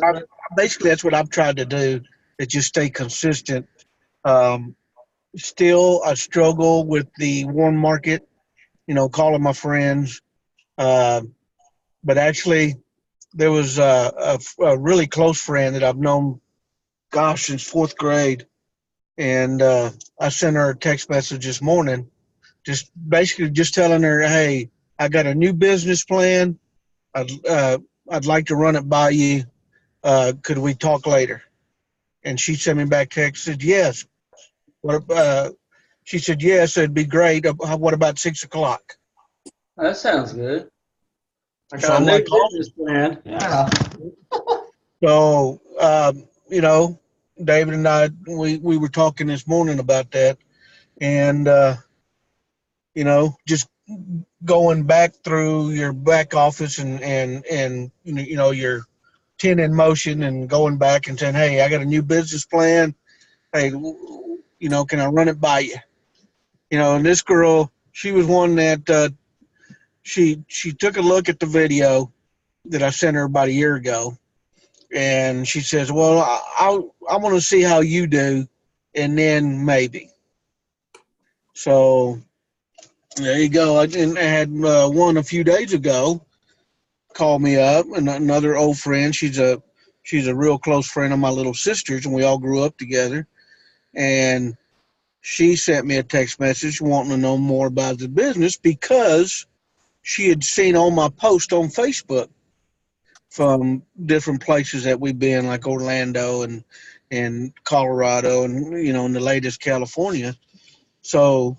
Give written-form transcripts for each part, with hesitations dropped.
I, basically, that's what I've tried to do, is just stay consistent. Um, Still, I struggle with the warm market, calling my friends. Uh, but actually, there was a really close friend that I've known, gosh, since fourth grade. And I sent her a text message this morning, just basically just telling her, hey, I got a new business plan. I'd like to run it by you. Could we talk later? And she sent me back text, said, yes. What, she said, yes, it'd be great. What about 6 o'clock? That sounds good. I So got a I'm new like, business awesome. plan. Yeah. So, David and I, we were talking this morning about that. And, just going back through your back office and your 10 in motion and going back and saying, hey, I got a new business plan. Hey, can I run it by you? And this girl, she was one that she took a look at the video that I sent her about a year ago, and she says, well, I want to see how you do, and then maybe. So there you go. I had one a few days ago call me up, and another old friend. She's a real close friend of my little sister's, and we all grew up together. And she sent me a text message wanting to know more about the business because she had seen all my posts on Facebook from different places that we've been, like Orlando and Colorado, and in the latest California. So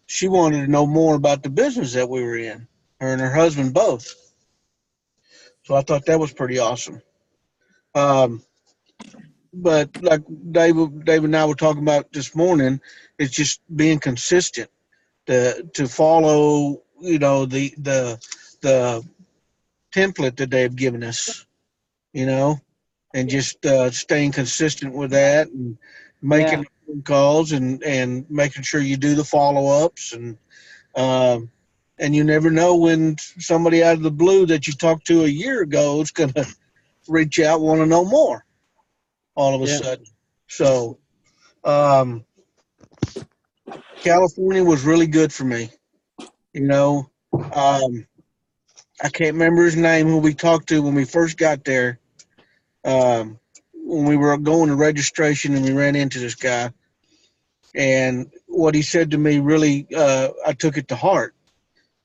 she wanted to know more about the business that we were in, her and her husband both. So I thought that was pretty awesome. Um, but like David and I were talking about this morning, it's just being consistent to follow, the template that they've given us, you know, and just staying consistent with that and Yeah. making phone calls and making sure you do the follow ups um, and you never know when somebody out of the blue that you talked to a year ago is going to reach out, want to know more all of a Yeah. sudden. So um, California was really good for me. You know, um, I can't remember his name who we talked to when we first got there. When we were going to registration and we ran into this guy, and what he said to me really, I took it to heart.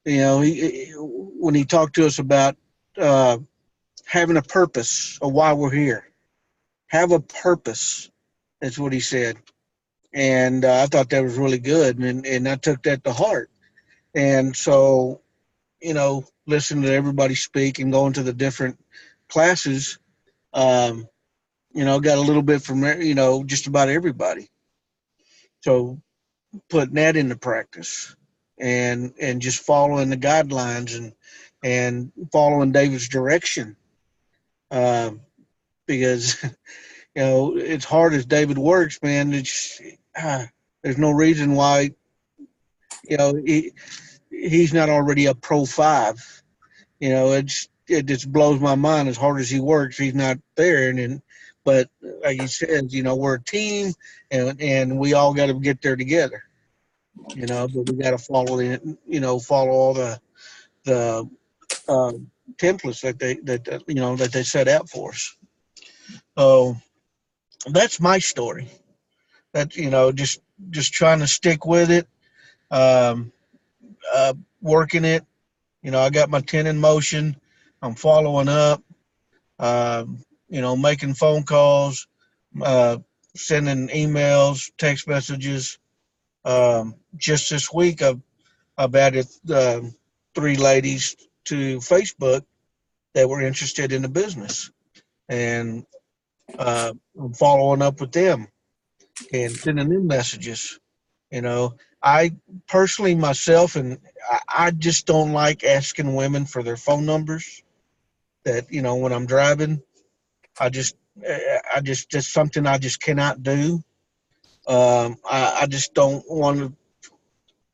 When he talked to us about uh, having a purpose of why we're here, have a purpose. That's what he said, and I thought that was really good, and I took that to heart. And so, listening to everybody speak and going to the different classes, um, got a little bit from just about everybody. So putting that into practice and just following the guidelines and following David's direction, um, because it's hard as David works, man. Uh, there's no reason why he's not already a pro five. It just blows my mind. As hard as he works, he's not there. But like he says, we're a team, and we all got to get there together. But we got to follow all the uh, templates that they set out for us. So that's my story. That just trying to stick with it, um, working it. I got my 10 in motion. I'm following up. Making phone calls, uh, sending emails, text messages. Just this week, I've added three ladies to Facebook that were interested in the business, and I'm following up with them and sending them messages. I personally myself, and I just don't like asking women for their phone numbers. That when I'm driving, I just just something I just cannot do. I just don't want to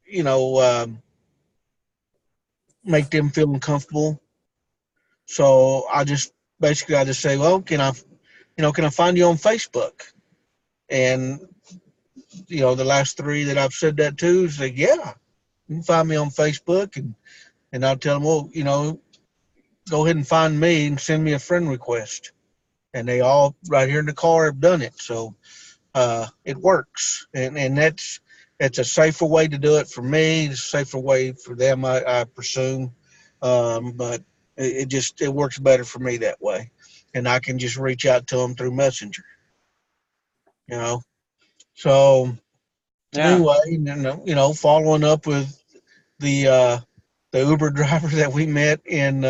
you know make them feel uncomfortable. So I just basically I just say, well, can I find you on Facebook? And the last three that I've said that to say, yeah, you can find me on Facebook, and I'll tell them, well, go ahead and find me and send me a friend request. And they all right here in the car have done it. So it works, and that's a safer way to do it for me. It's a safer way for them, I presume. But it works better for me that way, and I can just reach out to them through Messenger. You know. So Yeah. anyway, following up with the Uber driver that we met in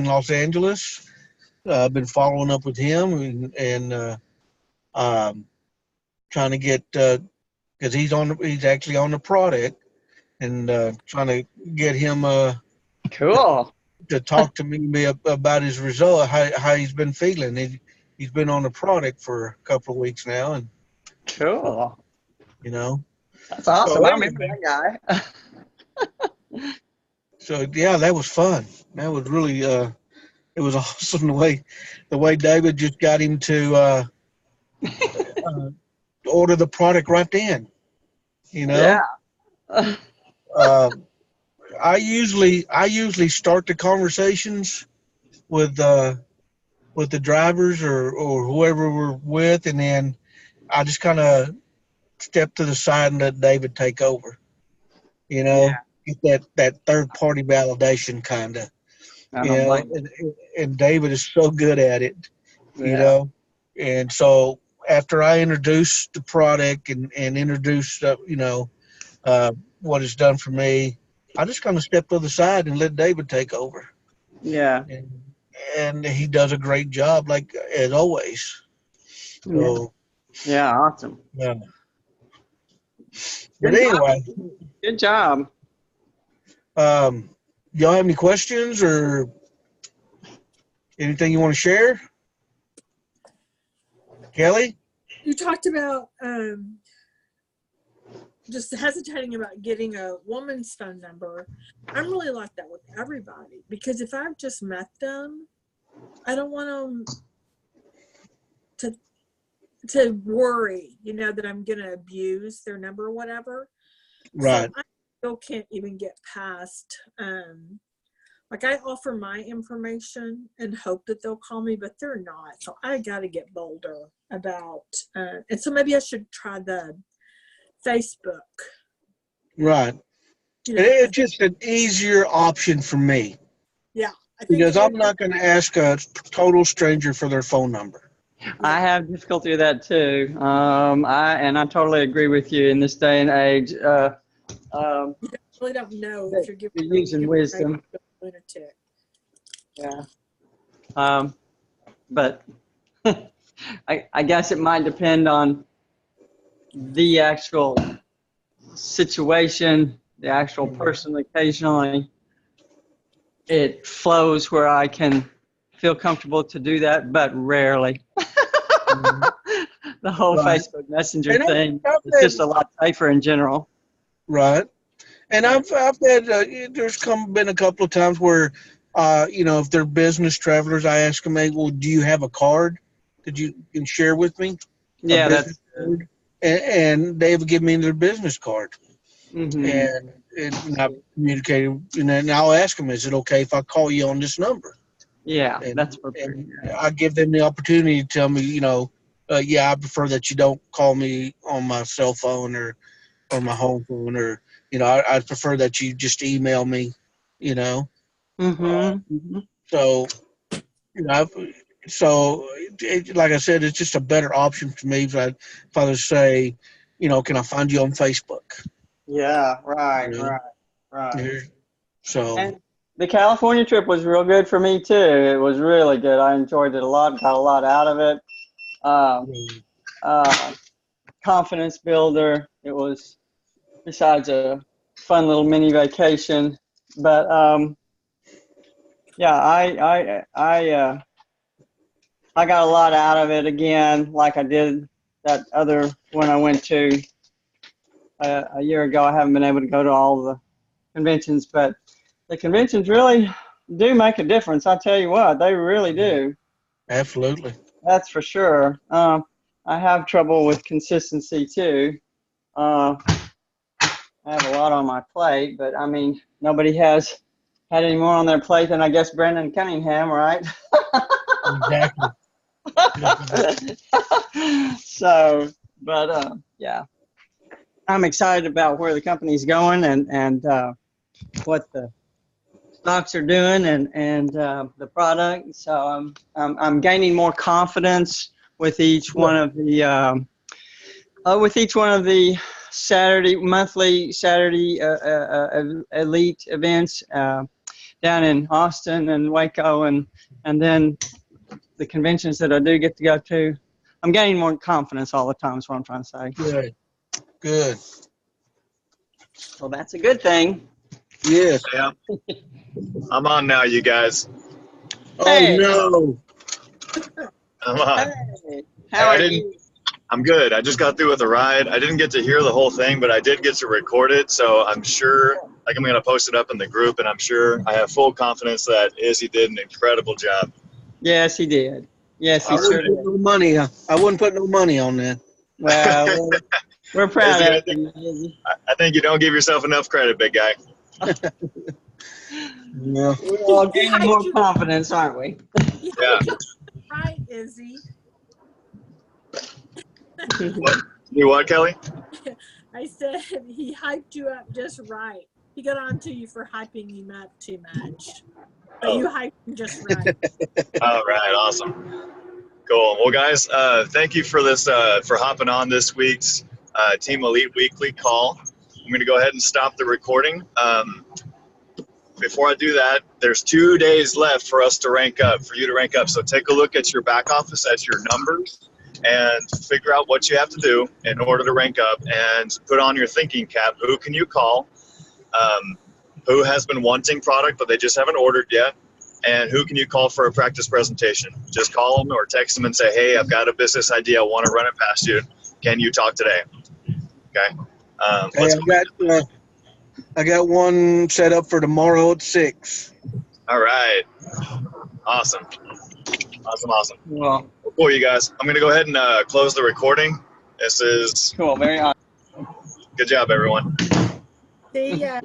Los Angeles. I've been following up with him and um, trying to get because he's actually on the product, and trying to get him Cool. to talk to me about his result, how he's been feeling. He's been on the product for a couple of weeks now, and Cool. you know. That's awesome. So I anyway, remember that guy. so yeah, that was fun. That was really it was awesome the way David just got him to order the product right then. You know, Yeah. uh, I usually start the conversations with the drivers or whoever we're with, and then I just kind of step to the side and let David take over. You Yeah. know, get that third party validation kind of. I don't blame And David is so good at it. you. You Yeah. know, and so after I introduce the product and introduce uh, what it's done for me, I just kind of step to the side and let David take over. Yeah. And he does a great job, like as always. Yeah. So, Yeah. Awesome. yeah. But Good job. anyway, Good job. y'all have any questions or anything you want to share? Kelly? You talked about just hesitating about getting a woman's phone number. I'm really like that with everybody because if I've just met them, I don't want them to worry, that I'm going to abuse their number or whatever. Right. So I still can't even get past, like I offer my information and hope that they'll call me, but they're not. So I got to get bolder about, and so maybe I should try the Facebook. Right. It's just an easier option for me. Yeah. I think Because I'm not going to ask a total stranger for their phone number. I have difficulty with that too. I totally agree with you in this day and age. You really don't know if you're giving using wisdom. Lunatic. Yeah. But I guess it might depend on the actual situation, the actual person. Occasionally, it flows where I can feel comfortable to do that, but rarely. The whole Right. Facebook Messenger And thing I've is just a lot safer in general. Right. And I've had there's been a couple of times where if they're business travelers, I ask them, hey, well, do you have a card that you can share with me? Yeah, A that's business card? And they would give me their business card. mm-hmm. And I've communicated, and then I'll ask them, is it okay if I call you on this number? Yeah, And, that's perfect. and I give them the opportunity to tell me, yeah, I prefer that you don't call me on my cell phone or my home phone, or I prefer that you just email me. Mm-hmm. So like I said, it's just a better option for me if I would say, can I find you on Facebook? Yeah, right, You know? right. So And the California trip was real good for me too. It was really good. I enjoyed it a lot. Got a lot out of it. Confidence builder. It was, besides a fun little mini vacation. But yeah, I got a lot out of it again, like I did that other one I went to a year ago. I haven't been able to go to all the conventions, but the conventions really do make a difference. I tell you what, they really do. Absolutely. That's for sure. I have trouble with consistency too. I have a lot on my plate, but I mean, nobody has had any more on their plate than I guess Brendan Cunningham, right? Exactly. So, but yeah, I'm excited about where the company's going and what the stocks are doing and the product. So I'm gaining more confidence with each one of the monthly Saturday elite events down in Austin and Waco and then the conventions that I do get to go to. I'm gaining more confidence all the time is what I'm trying to say. Good. Good. So that's a good thing. Yes. Yeah. I'm on now, you guys. Hey. Oh no. I'm on. Hey, how are you? I'm good. I just got through with a ride. I didn't get to hear the whole thing, but I did get to record it. So I'm sure, like, I'm going to post it up in the group, and I'm sure I have full confidence that Izzy did an incredible job. Yes, he did. Yes, he I sure wouldn't put did. no money. I wouldn't put no money on that. Well, we're proud Izzy, of him. I think you don't give yourself enough credit, big guy. Yeah. We're all gaining more confidence, aren't we? Yeah. Right, Izzy. You what, Kelly? I said he hyped you up just right. He got on to you for hyping him up too much. But you hyped him just right. All right. Awesome. Cool. Well, guys, thank you for this, for hopping on this week's Team Elite Weekly call. I'm going to go ahead and stop the recording. Before I do that, there's 2 days left for us to rank up, for you to rank up. So take a look at your back office at your numbers and figure out what you have to do in order to rank up and put on your thinking cap. Who can you call? Who has been wanting product but they just haven't ordered yet? And who can you call for a practice presentation? Just call them or text them and say, hey, I've got a business idea. I want to run it past you. Can you talk today? Okay. Hey, I got one set up for tomorrow at 6. All right. Awesome. Awesome. Well, Cool, you guys. I'm going to go ahead and close the recording. This is cool. Very awesome. good job, everyone. See ya.